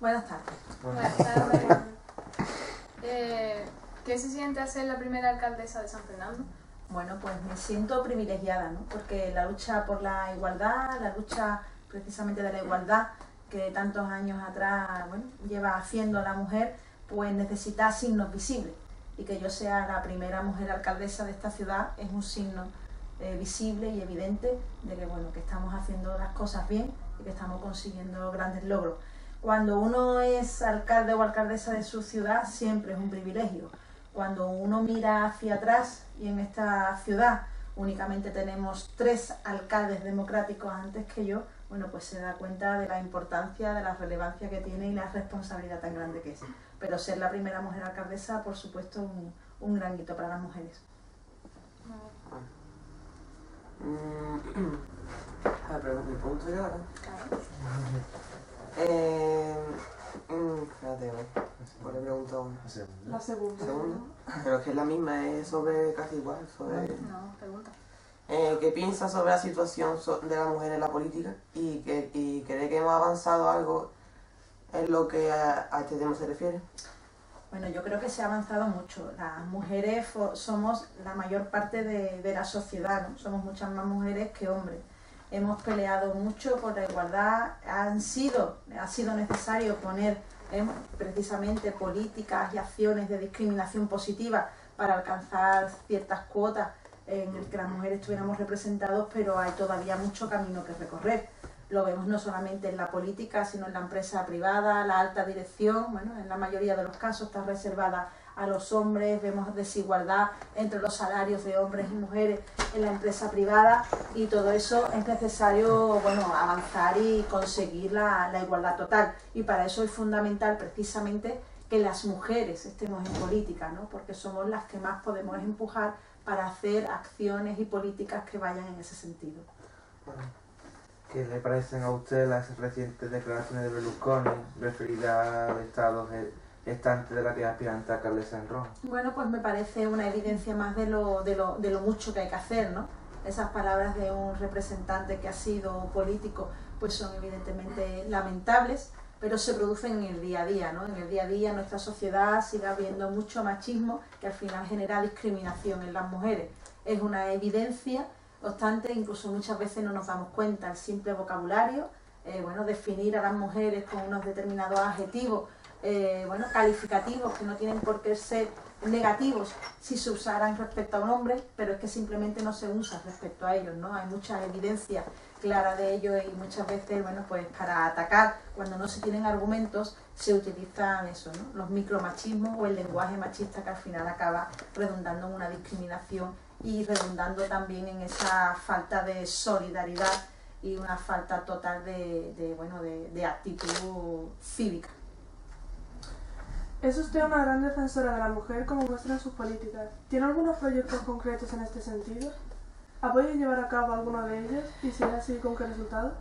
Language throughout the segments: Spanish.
Buenas tardes. Buenas tardes. ¿Qué se siente a ser la primera alcaldesa de San Fernando? Bueno, pues me siento privilegiada, ¿no? Porque la lucha por la igualdad, la lucha precisamente de la igualdad que tantos años atrás, bueno, lleva haciendo la mujer, pues necesita signos visibles. Y que yo sea la primera mujer alcaldesa de esta ciudad es un signo visible y evidente de que, bueno, que estamos haciendo las cosas bien y que estamos consiguiendo grandes logros. Cuando uno es alcalde o alcaldesa de su ciudad siempre es un privilegio. Cuando uno mira hacia atrás y en esta ciudad únicamente tenemos 3 alcaldes democráticos antes que yo, bueno, pues se da cuenta de la importancia, de la relevancia que tiene y la responsabilidad tan grande que es. Pero ser la primera mujer alcaldesa, por supuesto, un gran hito para las mujeres. ¿Me pregunto yo ahora? Espérate, ¿cuál le pregunto una? La segunda. ¿Segunda? Pero es que es la misma, es sobre casi igual. No, pregunta. ¿Qué piensa sobre la situación de la mujer en la política? ¿Y cree que hemos avanzado algo en lo que a este tema se refiere? Bueno, yo creo que se ha avanzado mucho. Las mujeres somos la mayor parte de la sociedad, ¿no? Somos muchas más mujeres que hombres. Hemos peleado mucho por la igualdad, ha sido necesario poner precisamente políticas y acciones de discriminación positiva para alcanzar ciertas cuotas en el que las mujeres estuviéramos representados, pero hay todavía mucho camino que recorrer. Lo vemos no solamente en la política, sino en la empresa privada, la alta dirección, bueno, en la mayoría de los casos está reservada a los hombres, vemos desigualdad entre los salarios de hombres y mujeres en la empresa privada y todo eso es necesario, bueno, avanzar y conseguir la igualdad total. Y para eso es fundamental precisamente que las mujeres estemos en política, ¿no? Porque somos las que más podemos empujar para hacer acciones y políticas que vayan en ese sentido. ¿Qué le parecen a usted las recientes declaraciones de Berlusconi referidas al estado gestante de la que es aspirante a alcaldesa en Roma? Bueno, pues me parece una evidencia más de lo mucho que hay que hacer, ¿no? Esas palabras de un representante que ha sido político pues son evidentemente lamentables, pero se producen en el día a día, ¿no? En el día a día en nuestra sociedad sigue habiendo mucho machismo que al final genera discriminación en las mujeres. Es una evidencia, no obstante, incluso muchas veces no nos damos cuenta. El simple vocabulario, bueno, definir a las mujeres con unos determinados adjetivos, bueno, calificativos que no tienen por qué ser negativos si se usaran respecto a un hombre, pero es que simplemente no se usa respecto a ellos, ¿no? Hay mucha evidencia clara de ello y muchas veces, bueno, pues para atacar, cuando no se tienen argumentos, se utilizan eso, ¿no? Los micromachismos o el lenguaje machista que al final acaba redundando en una discriminación y redundando también en esa falta de solidaridad y una falta total de actitud cívica. Es usted una gran defensora de la mujer, como muestra en sus políticas. ¿Tiene algunos proyectos concretos en este sentido? ¿Apoya llevar a cabo alguno de ellos? Y si es así, ¿con qué resultado?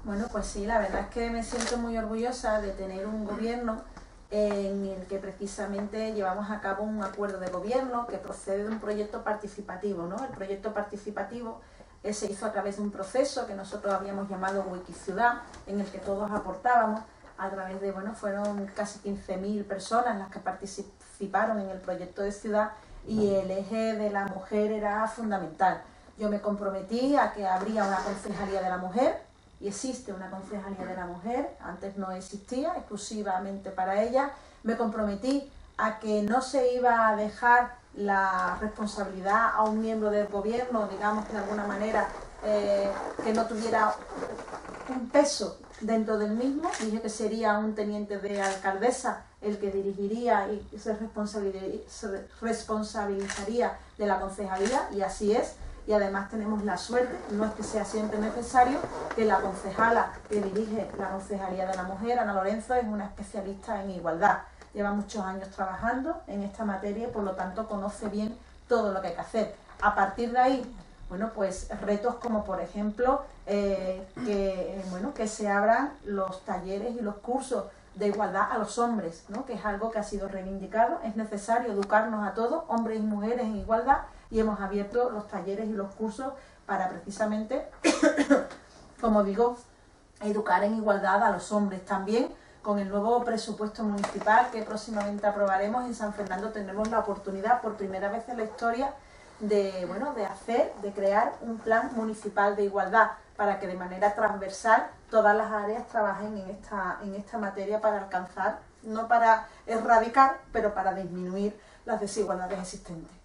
Bueno, pues sí, la verdad es que me siento muy orgullosa de tener un gobierno en el que precisamente llevamos a cabo un acuerdo de gobierno que procede de un proyecto participativo, ¿no? El proyecto participativo se hizo a través de un proceso que nosotros habíamos llamado Wikiciudad, en el que todos aportábamos a través de, bueno, fueron casi 15.000 personas las que participaron en el proyecto de ciudad y el eje de la mujer era fundamental. Yo me comprometí a que habría una concejalía de la mujer, y existe una concejalía de la mujer, antes no existía, exclusivamente para ella. Me comprometí a que no se iba a dejar la responsabilidad a un miembro del gobierno, digamos que de alguna manera que no tuviera un peso dentro del mismo. Dije que sería un teniente de alcaldesa el que dirigiría y se responsabilizaría de la concejalía, y así es. Y además tenemos la suerte, no es que sea siempre necesario, que la concejala que dirige la Concejalía de la Mujer, Ana Lorenzo, es una especialista en igualdad. Lleva muchos años trabajando en esta materia y por lo tanto conoce bien todo lo que hay que hacer. A partir de ahí, bueno, pues retos como por ejemplo que se abran los talleres y los cursos de igualdad a los hombres, ¿no? Que es algo que ha sido reivindicado. Es necesario educarnos a todos, hombres y mujeres, en igualdad, y hemos abierto los talleres y los cursos para precisamente, como digo, educar en igualdad a los hombres. También con el nuevo presupuesto municipal que próximamente aprobaremos, en San Fernando tendremos la oportunidad por primera vez en la historia de, bueno, de crear un plan municipal de igualdad para que de manera transversal todas las áreas trabajen en esta materia para alcanzar, no para erradicar, pero para disminuir las desigualdades existentes.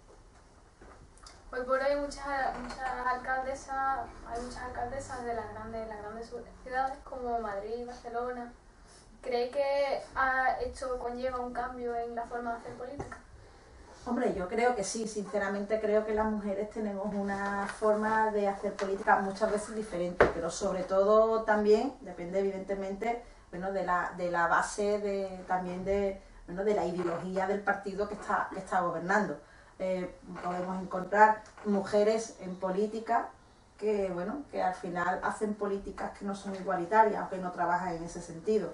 Hoy por hoy hay muchas alcaldesas de las grandes ciudades como Madrid y Barcelona. ¿Cree que esto conlleva un cambio en la forma de hacer política? Hombre, yo creo que sí, sinceramente creo que las mujeres tenemos una forma de hacer política muchas veces diferente, pero sobre todo también depende evidentemente, bueno, de la base también de la ideología del partido que está gobernando. Podemos encontrar mujeres en política que al final hacen políticas que no son igualitarias o que no trabajan en ese sentido.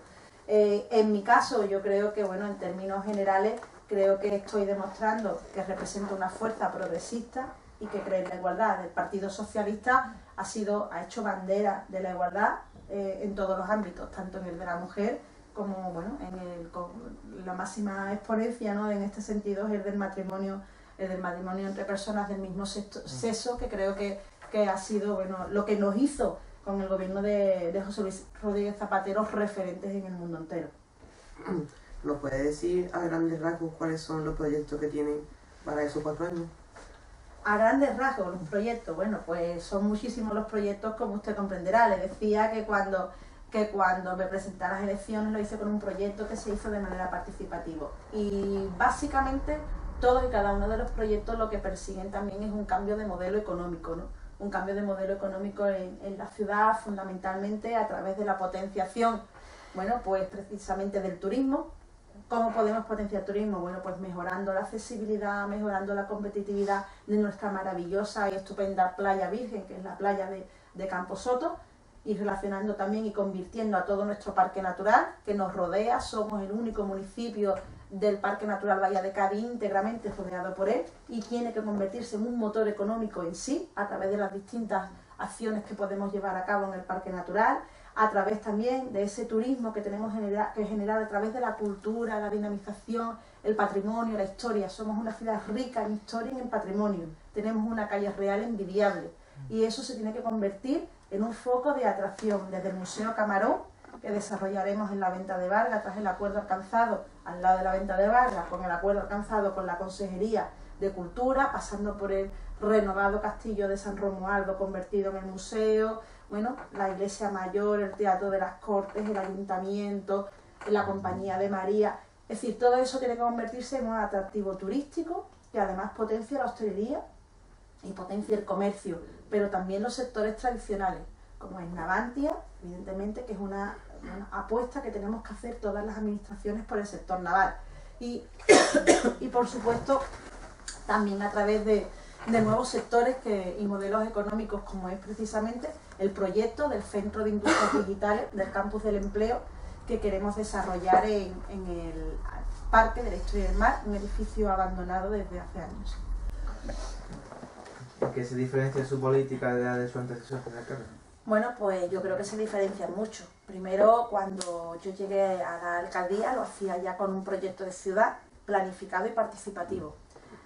En mi caso, yo creo que, en términos generales, creo que estoy demostrando que represento una fuerza progresista y que cree en la igualdad. El Partido Socialista ha hecho bandera de la igualdad en todos los ámbitos, tanto en el de la mujer como con la máxima exponencia, ¿no? En este sentido es el del matrimonio entre personas del mismo sexo, que creo que ha sido lo que nos hizo con el gobierno de José Luis Rodríguez Zapatero referentes en el mundo entero. ¿Nos puede decir a grandes rasgos cuáles son los proyectos que tienen para esos 4 años? A grandes rasgos, los proyectos, pues son muchísimos los proyectos, como usted comprenderá. Le decía que cuando me presenté a las elecciones lo hice con un proyecto que se hizo de manera participativa. Y básicamente todos y cada uno de los proyectos lo que persiguen también es un cambio de modelo económico, ¿no? Un cambio de modelo económico en la ciudad, fundamentalmente a través de la potenciación, pues precisamente del turismo. ¿Cómo podemos potenciar turismo? Pues mejorando la accesibilidad, mejorando la competitividad de nuestra maravillosa y estupenda playa virgen, que es la playa de Camposoto, y relacionando también y convirtiendo a todo nuestro parque natural que nos rodea. Somos el único municipio del Parque Natural Bahía de Cádiz íntegramente rodeado por él, y tiene que convertirse en un motor económico en sí a través de las distintas acciones que podemos llevar a cabo en el Parque Natural, a través también de ese turismo que tenemos que generar a través de la cultura, la dinamización, el patrimonio, la historia. Somos una ciudad rica en historia y en patrimonio. Tenemos una calle real envidiable y eso se tiene que convertir en un foco de atracción desde el Museo Camarón, que desarrollaremos en la Venta de Vargas tras el acuerdo alcanzado al lado de la Venta de Vargas, con el acuerdo alcanzado con la Consejería de Cultura, pasando por el renovado Castillo de San Romualdo convertido en el museo, la Iglesia Mayor, el Teatro de las Cortes, el Ayuntamiento, la Compañía de María. Es decir, todo eso tiene que convertirse en un atractivo turístico que además potencia la hostelería y potencia el comercio, pero también los sectores tradicionales, como es Navantia, evidentemente, que es una apuesta que tenemos que hacer todas las administraciones por el sector naval. Y por supuesto, también a través de nuevos sectores y modelos económicos, como es precisamente el proyecto del Centro de Industrias Digitales del Campus del Empleo, que queremos desarrollar en el Parque de la Historia del Mar, un edificio abandonado desde hace años. ¿En qué se diferencia su política de la de su antecesor en la carrera? Pues yo creo que se diferencian mucho. Primero, cuando yo llegué a la alcaldía, lo hacía ya con un proyecto de ciudad planificado y participativo.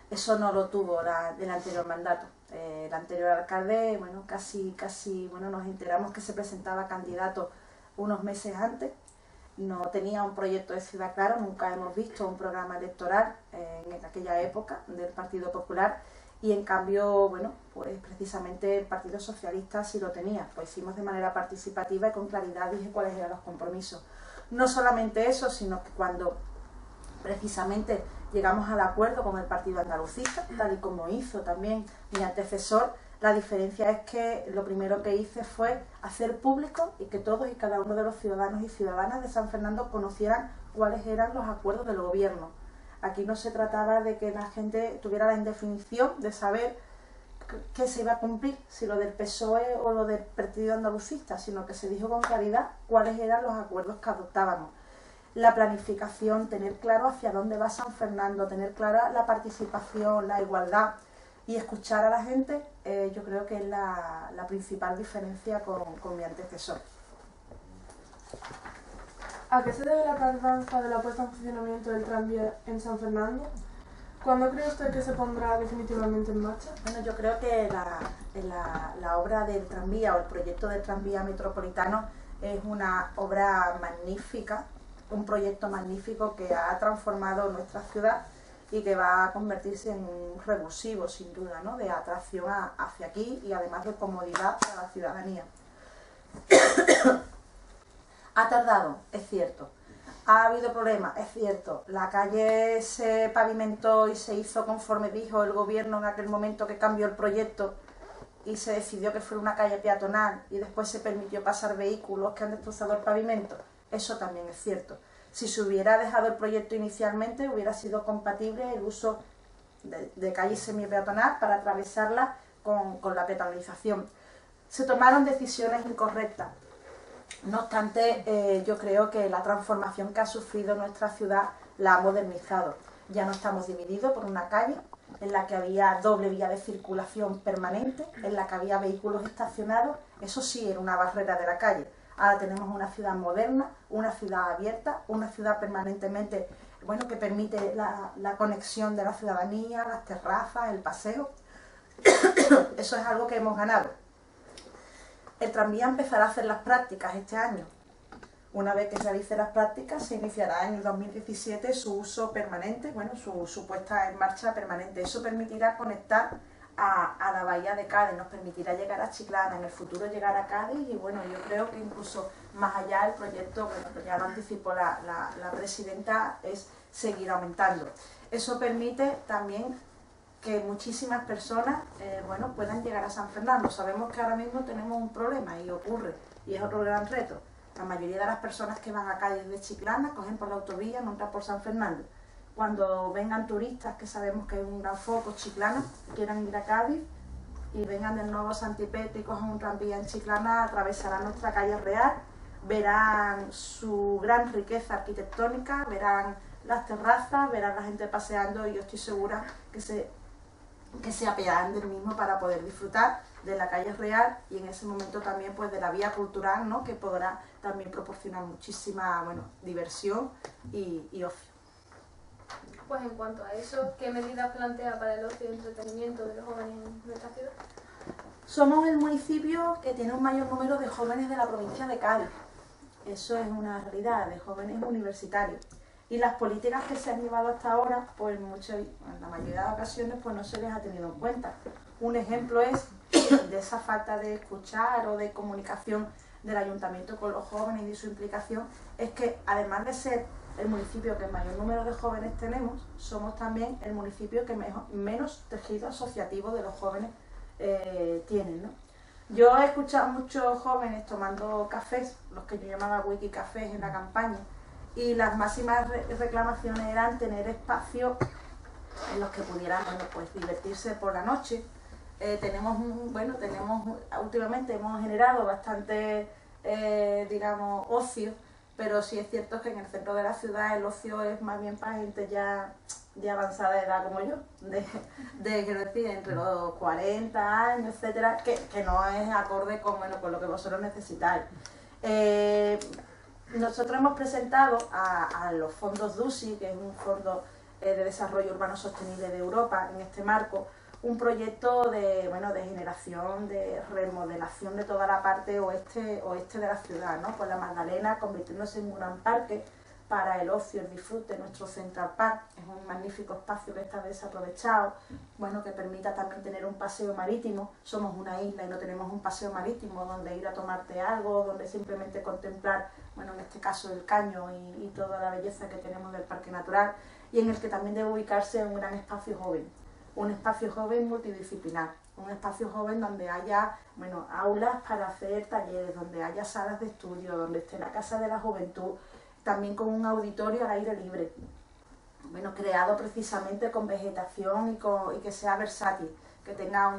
Eso no lo tuvo el anterior mandato. El anterior alcalde, casi nos enteramos que se presentaba candidato unos meses antes. No tenía un proyecto de ciudad claro, nunca hemos visto un programa electoral en aquella época del Partido Popular. Y en cambio, pues precisamente el Partido Socialista sí lo tenía. Lo hicimos de manera participativa y con claridad dije cuáles eran los compromisos. No solamente eso, sino que cuando precisamente llegamos al acuerdo con el Partido Andalucista, tal y como hizo también mi antecesor, la diferencia es que lo primero que hice fue hacer público y que todos y cada uno de los ciudadanos y ciudadanas de San Fernando conocieran cuáles eran los acuerdos del gobierno. Aquí no se trataba de que la gente tuviera la indefinición de saber qué se iba a cumplir, si lo del PSOE o lo del Partido Andalucista, sino que se dijo con claridad cuáles eran los acuerdos que adoptábamos. La planificación, tener claro hacia dónde va San Fernando, tener clara la participación, la igualdad y escuchar a la gente, yo creo que es la principal diferencia con mi antecesor. ¿A qué se debe la tardanza de la puesta en funcionamiento del tranvía en San Fernando? ¿Cuándo cree usted que se pondrá definitivamente en marcha? Bueno, yo creo que la obra del tranvía o el proyecto del tranvía metropolitano es una obra magnífica, un proyecto magnífico que ha transformado nuestra ciudad y que va a convertirse en un revulsivo, sin duda, ¿no?, de atracción hacia aquí y además de comodidad para la ciudadanía. Ha tardado, es cierto. Ha habido problemas, es cierto. La calle se pavimentó y se hizo conforme dijo el gobierno en aquel momento que cambió el proyecto y se decidió que fuera una calle peatonal y después se permitió pasar vehículos que han destrozado el pavimento. Eso también es cierto. Si se hubiera dejado el proyecto inicialmente, hubiera sido compatible el uso de calle semipeatonal para atravesarla con la peatonalización. Se tomaron decisiones incorrectas. No obstante, yo creo que la transformación que ha sufrido nuestra ciudad la ha modernizado. Ya no estamos divididos por una calle en la que había doble vía de circulación permanente, en la que había vehículos estacionados. Eso sí era una barrera de la calle. Ahora tenemos una ciudad moderna, una ciudad abierta, una ciudad permanentemente, bueno, que permite la conexión de la ciudadanía, las terrazas, el paseo. Eso es algo que hemos ganado. El tranvía empezará a hacer las prácticas este año. Una vez que realice las prácticas, se iniciará en el 2017 su uso permanente, bueno, su puesta en marcha permanente. Eso permitirá conectar a la bahía de Cádiz, nos permitirá llegar a Chiclana, en el futuro llegar a Cádiz y bueno, yo creo que incluso más allá el proyecto, bueno, pues ya lo anticipó la presidenta, es seguir aumentando. Eso permite también que muchísimas personas bueno, puedan llegar a San Fernando. Sabemos que ahora mismo tenemos un problema y ocurre, y es otro gran reto. La mayoría de las personas que van a Cádiz de Chiclana cogen por la autovía, no entran por San Fernando. Cuando vengan turistas, que sabemos que es un gran foco Chiclana, quieran ir a Cádiz y vengan del nuevo Santipetro y cojan un tranvía en Chiclana, atravesarán nuestra calle real, verán su gran riqueza arquitectónica, verán las terrazas, verán la gente paseando y yo estoy segura que se apearán del mismo para poder disfrutar de la calle real y en ese momento también pues de la vía cultural, ¿no?, que podrá también proporcionar muchísima, bueno, diversión y ocio. Pues en cuanto a eso, ¿qué medidas plantea para el ocio y entretenimiento de los jóvenes en nuestra ciudad? Somos el municipio que tiene un mayor número de jóvenes de la provincia de Cádiz. Eso es una realidad, de jóvenes universitarios. Y las políticas que se han llevado hasta ahora, pues en la mayoría de ocasiones pues no se les ha tenido en cuenta. Un ejemplo es de esa falta de escuchar o de comunicación del ayuntamiento con los jóvenes y su implicación, es que además de ser el municipio que mayor número de jóvenes tenemos, somos también el municipio que menos tejido asociativo de los jóvenes tienen, ¿no? Yo he escuchado a muchos jóvenes tomando cafés, los que yo llamaba wiki cafés en la campaña, y las máximas reclamaciones eran tener espacios en los que pudieran, bueno, pues divertirse por la noche. Últimamente hemos generado bastante, digamos, ocio, pero sí es cierto que en el centro de la ciudad el ocio es más bien para gente ya de avanzada edad como yo, quiero decir, entre los 40 años, etcétera, que no es acorde con, bueno, con lo que vosotros necesitáis. Nosotros hemos presentado a los fondos DUSI, que es un fondo de desarrollo urbano sostenible de Europa, en este marco, un proyecto de generación, de remodelación de toda la parte oeste de la ciudad, ¿no? Con la Magdalena convirtiéndose en un gran parque para el ocio, el disfrute. Nuestro Central Park es un magnífico espacio que está desaprovechado, bueno, que permita también tener un paseo marítimo. Somos una isla y no tenemos un paseo marítimo donde ir a tomarte algo, donde simplemente contemplar, bueno, en este caso el caño y toda la belleza que tenemos del parque natural, y en el que también debe ubicarse un gran espacio joven. Un espacio joven multidisciplinar, un espacio joven donde haya, bueno, aulas para hacer talleres, donde haya salas de estudio, donde esté la Casa de la Juventud, también con un auditorio al aire libre, bueno, creado precisamente con vegetación y que sea versátil, que tenga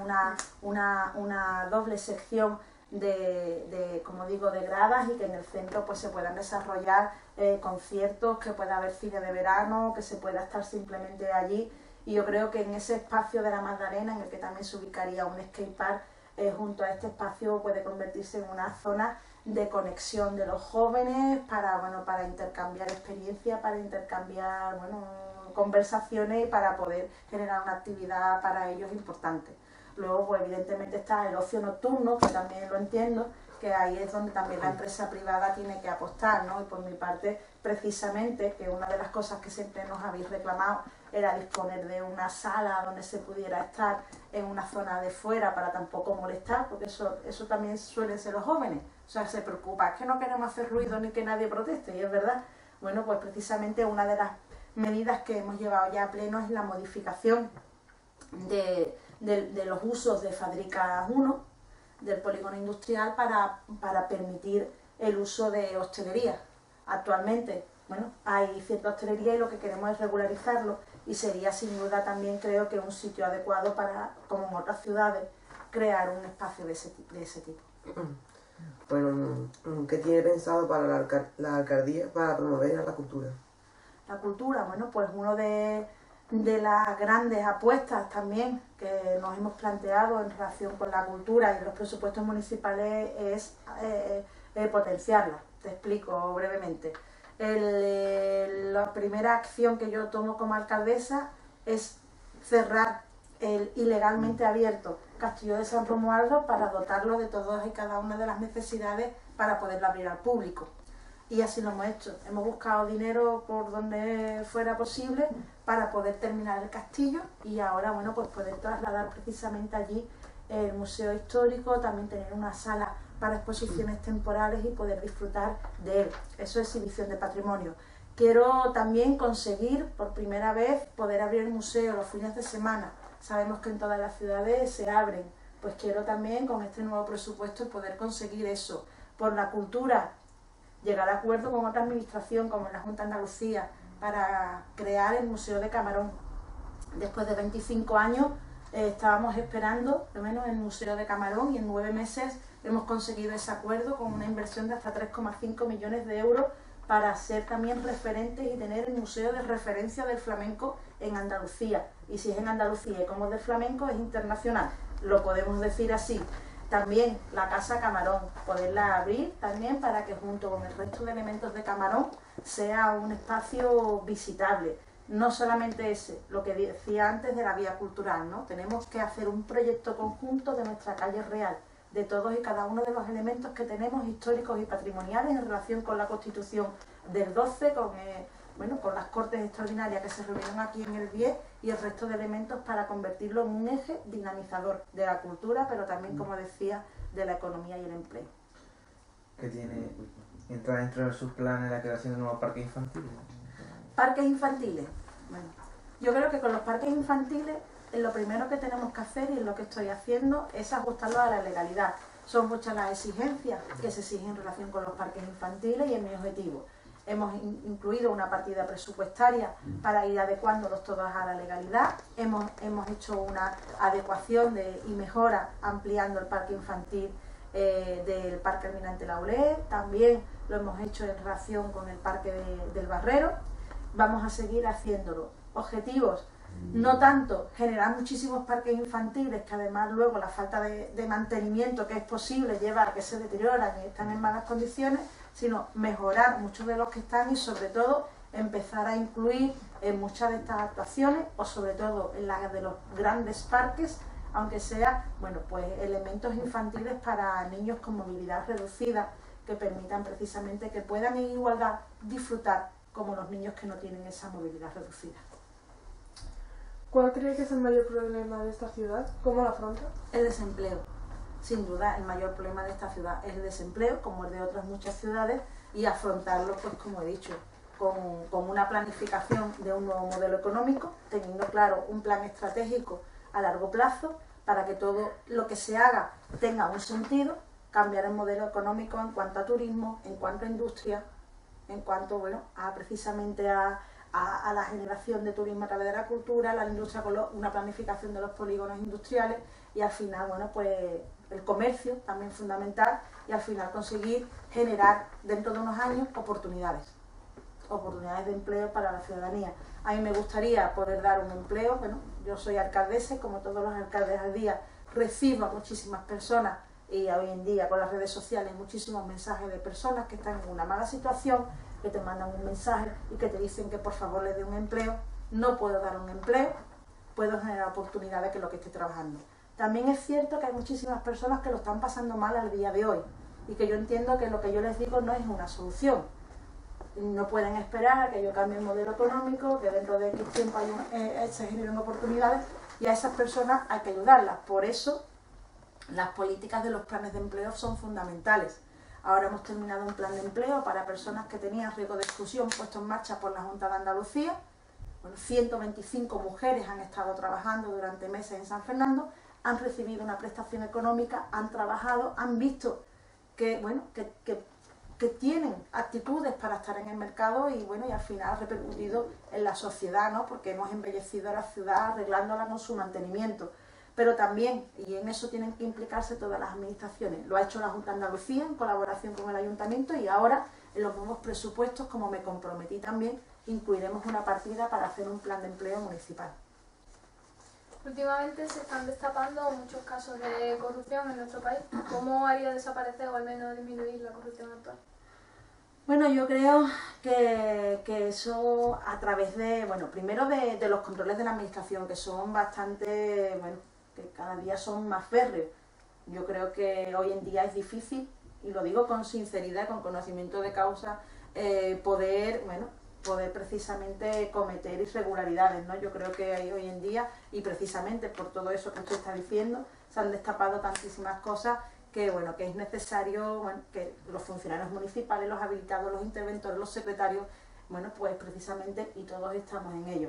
una doble sección como digo, de gradas, y que en el centro pues se puedan desarrollar conciertos, que pueda haber cine de verano, que se pueda estar simplemente allí. Y yo creo que en ese espacio de la Magdalena, en el que también se ubicaría un skatepark, junto a este espacio puede convertirse en una zona de conexión de los jóvenes para intercambiar experiencia, para intercambiar conversaciones y para poder generar una actividad para ellos importante. Luego, pues evidentemente está el ocio nocturno, que también lo entiendo, que ahí es donde también la empresa privada tiene que apostar, ¿no? Y por mi parte, precisamente, que una de las cosas que siempre nos habéis reclamado era disponer de una sala donde se pudiera estar en una zona de fuera para tampoco molestar, porque eso también suelen ser los jóvenes. O sea, se preocupa, es que no queremos hacer ruido ni que nadie proteste, y es verdad. Bueno, pues precisamente una de las medidas que hemos llevado ya a pleno es la modificación de los usos de Fábrica 1, del polígono industrial, para permitir el uso de hostelería. Actualmente, hay cierta hostelería y lo que queremos es regularizarlo, y sería sin duda también, creo que, un sitio adecuado para, como en otras ciudades, crear un espacio de ese tipo. Bueno, ¿qué tiene pensado para la alcaldía para promover la cultura? La cultura, pues uno de las grandes apuestas también que nos hemos planteado en relación con la cultura y los presupuestos municipales es potenciarla. Te explico brevemente. La primera acción que yo tomo como alcaldesa es cerrar el ilegalmente abierto Castillo de San Romualdo para dotarlo de todas y cada una de las necesidades para poderlo abrir al público. Y así lo hemos hecho. Hemos buscado dinero por donde fuera posible para poder terminar el castillo, y ahora, pues poder trasladar precisamente allí el museo histórico, también tener una sala para exposiciones temporales y poder disfrutar de él. Eso es exhibición de patrimonio. Quiero también conseguir por primera vez poder abrir el museo los fines de semana. Sabemos que en todas las ciudades se abren, pues quiero también con este nuevo presupuesto poder conseguir eso. Por la cultura, llegar a acuerdo con otra administración como la Junta de Andalucía para crear el Museo de Camarón. Después de 25 años estábamos esperando, al menos, el Museo de Camarón, y en 9 meses hemos conseguido ese acuerdo con una inversión de hasta 3,5 millones de euros para ser también referentes y tener el museo de referencia del flamenco en Andalucía. Y si es en Andalucía y como es del flamenco, es internacional, lo podemos decir así. También la Casa Camarón, poderla abrir también para que junto con el resto de elementos de Camarón sea un espacio visitable. No solamente ese, lo que decía antes de la vía cultural, ¿no? Tenemos que hacer un proyecto conjunto de nuestra calle real, de todos y cada uno de los elementos que tenemos históricos y patrimoniales en relación con la Constitución del 12, con las Cortes Extraordinarias que se reunieron aquí en el 10 y el resto de elementos para convertirlo en un eje dinamizador de la cultura, pero también, como decía, de la economía y el empleo. ¿Entra dentro de sus planes la creación de nuevos parques infantiles? Parques infantiles. Bueno, yo creo que con los parques infantiles lo primero que tenemos que hacer, y es lo que estoy haciendo, es ajustarlo a la legalidad. Son muchas las exigencias que se exigen en relación con los parques infantiles y es mi objetivo. Hemos incluido una partida presupuestaria para ir adecuándolos todos a la legalidad. Hemos hecho una adecuación y mejora ampliando el parque infantil del Parque Almirante Laulé. También lo hemos hecho en relación con el Parque del Barrero. Vamos a seguir haciéndolo. Objetivos: no tanto generar muchísimos parques infantiles, que además luego la falta de mantenimiento que es posible lleva a que se deterioran y están en malas condiciones, sino mejorar muchos de los que están y sobre todo empezar a incluir en muchas de estas actuaciones, o sobre todo en las de los grandes parques, aunque sea, pues elementos infantiles para niños con movilidad reducida, que permitan precisamente que puedan en igualdad disfrutar como los niños que no tienen esa movilidad reducida. ¿Cuál cree que es el mayor problema de esta ciudad? ¿Cómo lo afronta? El desempleo. Sin duda, el mayor problema de esta ciudad es el desempleo, como el de otras muchas ciudades, y afrontarlo, pues como he dicho, con una planificación de un nuevo modelo económico, teniendo claro un plan estratégico a largo plazo para que todo lo que se haga tenga un sentido, cambiar el modelo económico en cuanto a turismo, en cuanto a industria, en cuanto precisamente a la generación de turismo a través de la cultura, la industria con una planificación de los polígonos industriales y al final, pues el comercio también fundamental, y al final conseguir generar dentro de unos años oportunidades de empleo para la ciudadanía. A mí me gustaría poder dar un empleo. Yo soy alcaldesa y como todos los alcaldes al día recibo a muchísimas personas y hoy en día con las redes sociales muchísimos mensajes de personas que están en una mala situación, que te mandan un mensaje y que te dicen que por favor les dé un empleo. No puedo dar un empleo, puedo generar oportunidades, que es lo que estoy trabajando. También es cierto que hay muchísimas personas que lo están pasando mal al día de hoy y que yo entiendo que lo que yo les digo no es una solución. No pueden esperar a que yo cambie el modelo económico, que dentro de X tiempo se generen oportunidades, y a esas personas hay que ayudarlas. Por eso las políticas de los planes de empleo son fundamentales. Ahora hemos terminado un plan de empleo para personas que tenían riesgo de exclusión puesto en marcha por la Junta de Andalucía. Bueno, 125 mujeres han estado trabajando durante meses en San Fernando, han recibido una prestación económica, han trabajado, han visto que, bueno, que tienen actitudes para estar en el mercado y, bueno, y al final ha repercutido en la sociedad, ¿no? Porque hemos embellecido la ciudad arreglándola con su mantenimiento. Pero también, y en eso tienen que implicarse todas las administraciones, lo ha hecho la Junta de Andalucía en colaboración con el Ayuntamiento, y ahora en los nuevos presupuestos, como me comprometí también, incluiremos una partida para hacer un plan de empleo municipal. Últimamente se están destapando muchos casos de corrupción en nuestro país. ¿Cómo haría desaparecer o al menos disminuir la corrupción actual? Bueno, yo creo que eso a través de, bueno, primero de los controles de la administración, que son bastante, bueno, que cada día son más férreos. Yo creo que hoy en día es difícil, y lo digo con sinceridad, con conocimiento de causa, poder precisamente cometer irregularidades, ¿no? Yo creo que hay hoy en día, y precisamente por todo eso que usted está diciendo, se han destapado tantísimas cosas que, bueno, que es necesario, bueno, que los funcionarios municipales, los habilitados, los interventores, los secretarios, bueno, pues precisamente, y todos estamos en ello.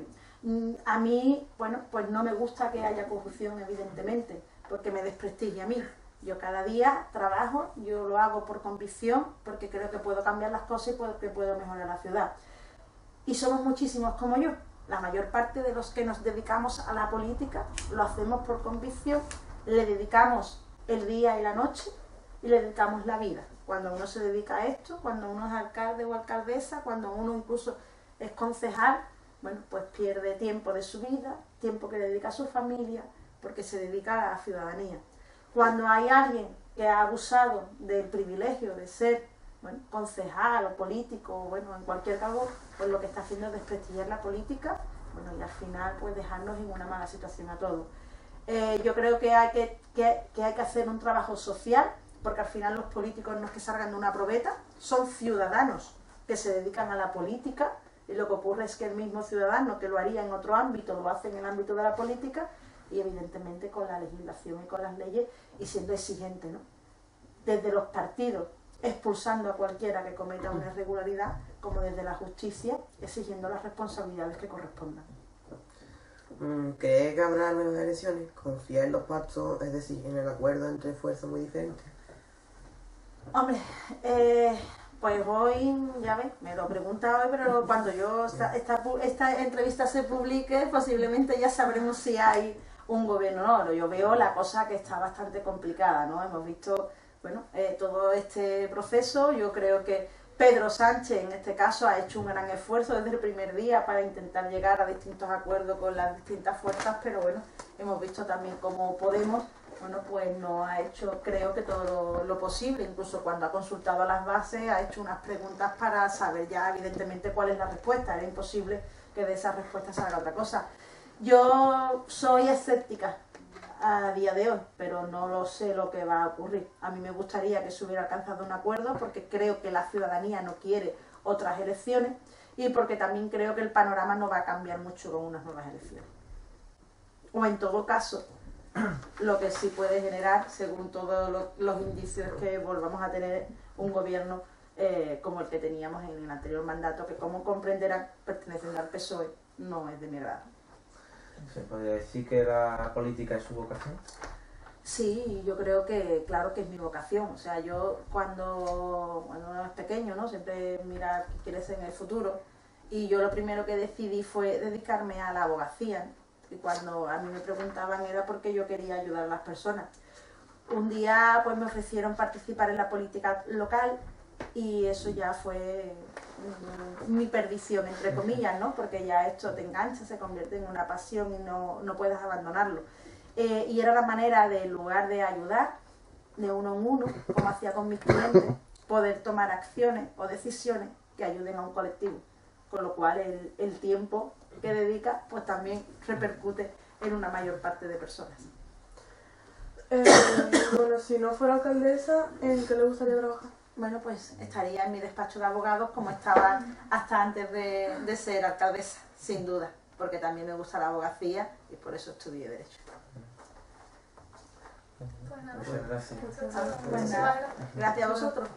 A mí, bueno, pues no me gusta que haya corrupción, evidentemente, porque me desprestigia a mí. Yo cada día trabajo, yo lo hago por convicción, porque creo que puedo cambiar las cosas y que puedo mejorar la ciudad. Y somos muchísimos como yo. La mayor parte de los que nos dedicamos a la política lo hacemos por convicción, le dedicamos el día y la noche y le dedicamos la vida. Cuando uno se dedica a esto, cuando uno es alcalde o alcaldesa, cuando uno incluso es concejal, bueno, pues pierde tiempo de su vida, tiempo que dedica a su familia, porque se dedica a la ciudadanía. Cuando hay alguien que ha abusado del privilegio de ser, bueno, concejal o político, o bueno, en cualquier cargo, pues lo que está haciendo es desprestigiar la política, bueno, y al final pues dejarnos en una mala situación a todos. Yo creo que hay que hacer un trabajo social, porque al final los políticos no es que salgan de una probeta, son ciudadanos que se dedican a la política, y lo que ocurre es que el mismo ciudadano que lo haría en otro ámbito, lo hace en el ámbito de la política, y evidentemente con la legislación y con las leyes, y siendo exigente, ¿no? Desde los partidos, expulsando a cualquiera que cometa una irregularidad, como desde la justicia, exigiendo las responsabilidades que correspondan. ¿Cree que habrá nuevas elecciones? ¿Confía en los pactos, es decir, en el acuerdo entre fuerzas muy diferentes? Hombre, pues hoy, ya ves, me lo pregunta hoy, pero cuando esta entrevista se publique, posiblemente ya sabremos si hay un gobierno o no. Yo veo la cosa que está bastante complicada, ¿no? Hemos visto, bueno, todo este proceso. Yo creo que Pedro Sánchez, en este caso, ha hecho un gran esfuerzo desde el primer día para intentar llegar a distintos acuerdos con las distintas fuerzas, pero bueno, hemos visto también cómo Podemos, bueno, pues no ha hecho, creo que todo lo posible, incluso cuando ha consultado a las bases, ha hecho unas preguntas para saber ya evidentemente cuál es la respuesta. Era imposible que de esa respuesta salga otra cosa. Yo soy escéptica a día de hoy, pero no lo sé lo que va a ocurrir. A mí me gustaría que se hubiera alcanzado un acuerdo, porque creo que la ciudadanía no quiere otras elecciones, y porque también creo que el panorama no va a cambiar mucho con unas nuevas elecciones. O en todo caso, lo que sí puede generar, según todos los indicios, es que volvamos a tener un gobierno como el que teníamos en el anterior mandato, que, como comprenderán, perteneciendo al PSOE, no es de mi agrado. ¿Se podría decir que la política es su vocación? Sí, yo creo que, claro que es mi vocación. O sea, yo cuando uno es pequeño, ¿no? Siempre mira qué quieres ser en el futuro. Y yo lo primero que decidí fue dedicarme a la abogacía. Y cuando a mí me preguntaban era porque yo quería ayudar a las personas. Un día pues me ofrecieron participar en la política local, y eso ya fue mi perdición, entre comillas, ¿no? Porque ya esto te engancha, se convierte en una pasión y no puedes abandonarlo. Y era la manera de, en lugar de ayudar, de uno en uno, como hacía con mis clientes, poder tomar acciones o decisiones que ayuden a un colectivo, con lo cual el tiempo que dedica pues también repercute en una mayor parte de personas. Bueno, si no fuera alcaldesa, ¿en qué le gustaría trabajar? Bueno, pues estaría en mi despacho de abogados como estaba hasta antes de ser alcaldesa, sin duda, porque también me gusta la abogacía y por eso estudié Derecho. Pues nada. Muchas gracias. Pues nada, gracias a vosotros.